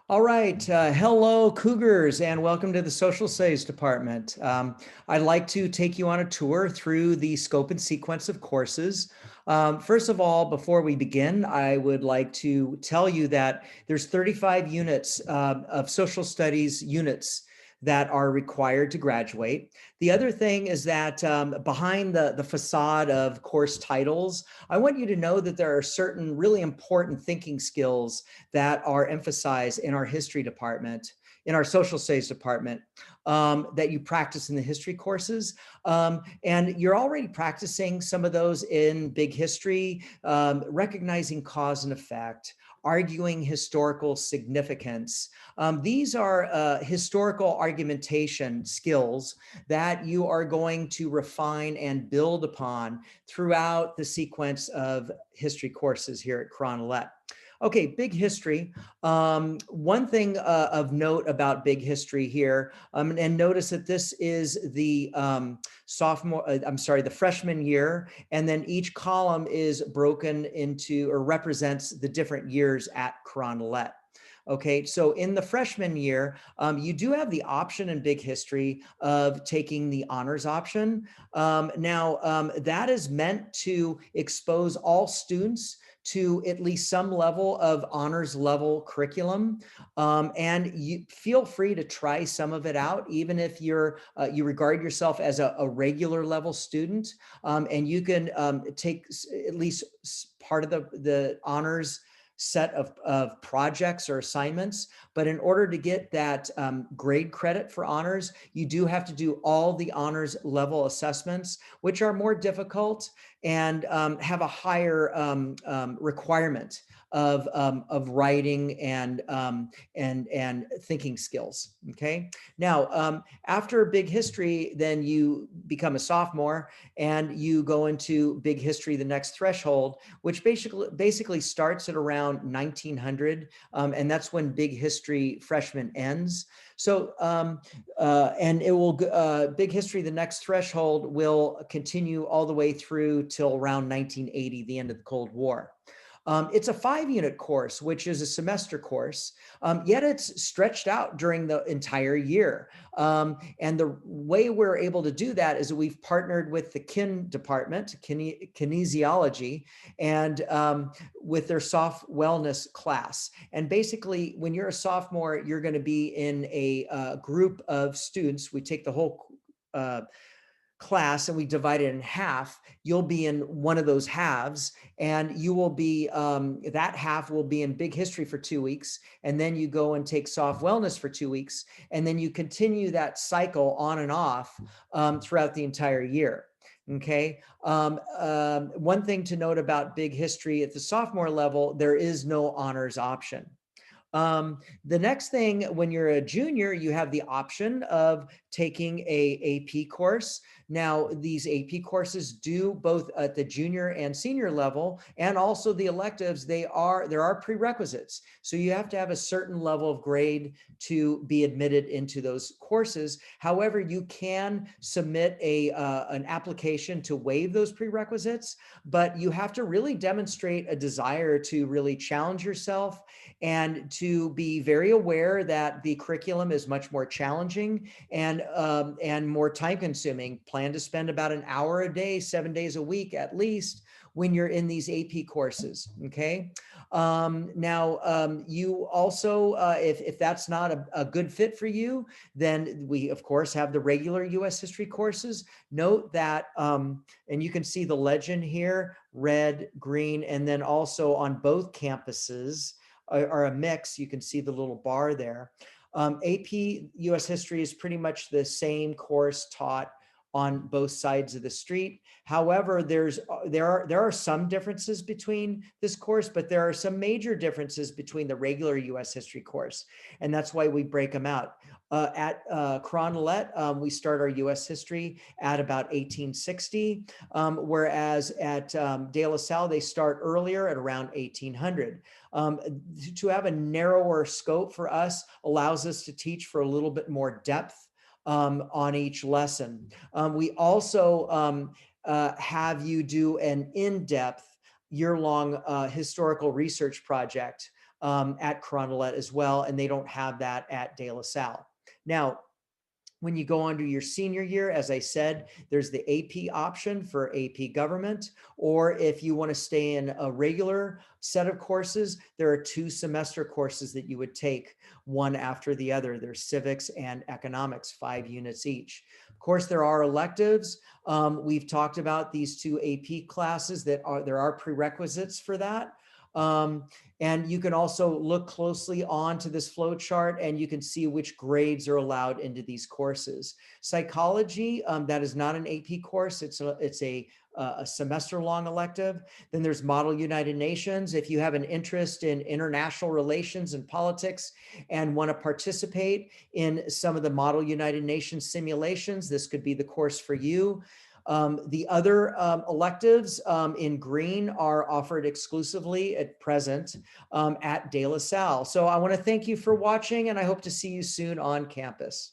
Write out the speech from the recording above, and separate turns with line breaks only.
All right. Hello, Cougars, and welcome to the Social Studies Department. I'd like to take you on a tour through the scope and sequence of courses. First of all, before we begin, I would like to tell you that there's 35 units of social studies units that are required to graduate. The other thing is that behind the facade of course titles, I want you to know that there are certain really important thinking skills that are emphasized in our history department, in our social studies department, that you practice in the history courses. And you're already practicing some of those in big history, recognizing cause and effect, arguing historical significance. These are historical argumentation skills that you are going to refine and build upon throughout the sequence of history courses here at Cronolette. Okay, big history. One thing of note about big history here, and notice that this is the the freshman year, and then each column is broken into or represents the different years at Cronolette. Okay, so in the freshman year, you do have the option in big history of taking the honors option. That is meant to expose all students to at least some level of honors level curriculum. And you feel free to try some of it out, even if you regard yourself as a regular level student, and you can take at least part of the honors set of projects or assignments. But in order to get that grade credit for honors, you do have to do all the honors level assessments, which are more difficult and have a higher requirement of writing and thinking skills. Okay. Now, after big history, then you become a sophomore and you go into big history, the next threshold, which basically starts at around 1900, and that's when big history freshman ends. So, and it will, big history, the next threshold will continue all the way through till around 1980, the end of the Cold War. It's a 5-unit course, which is a semester course, yet it's stretched out during the entire year. And the way we're able to do that is that we've partnered with the kin department, kinesiology, and with their soft wellness class. And basically, when you're a sophomore, you're going to be in a group of students. We take the whole class and we divide it in half. You'll be in one of those halves, and you will be that half will be in big history for 2 weeks, and then you go and take soft wellness for 2 weeks, and then you continue that cycle on and off throughout the entire year. Okay. One thing to note about big history at the sophomore level, there is no honors option. The next thing, when you're a junior, you have the option of taking a AP course. Now, these AP courses do both at the junior and senior level, and also the electives, there are prerequisites. So you have to have a certain level of grade to be admitted into those courses. However, you can submit an application to waive those prerequisites, but you have to really demonstrate a desire to really challenge yourself and to be very aware that the curriculum is much more challenging and more time consuming. Plan to spend about an hour a day, 7 days a week at least, when you're in these AP courses. Okay. You also, if that's not a good fit for you, then we of course have the regular US history courses. Note that, and you can see the legend here, red, green, and then also on both campuses are a mix. You can see the little bar there. AP US history is pretty much the same course taught on both sides of the street. However, there are some differences between this course, but there are some major differences between the regular US history course, and that's why we break them out. At Cronolette, we start our US history at about 1860, whereas at De La Salle, they start earlier at around 1800. To have a narrower scope for us allows us to teach for a little bit more depth on each lesson. We also have you do an in-depth year-long historical research project at Carondelet as well, and they don't have that at De La Salle. Now, when you go on to your senior year, as I said, there's the AP option for AP Government, or if you want to stay in a regular set of courses, there are 2 semester courses that you would take, one after the other. There's Civics and Economics, 5 units each. Of course, there are electives. We've talked about these 2 AP classes there are prerequisites for that. And you can also look closely onto this flow chart and you can see which grades are allowed into these courses. Psychology, that is not an AP course. It's a semester-long elective. Then there's Model United Nations. If you have an interest in international relations and politics and want to participate in some of the Model United Nations simulations, this could be the course for you. The other electives in green are offered exclusively at present at De La Salle. So I want to thank you for watching, and I hope to see you soon on campus.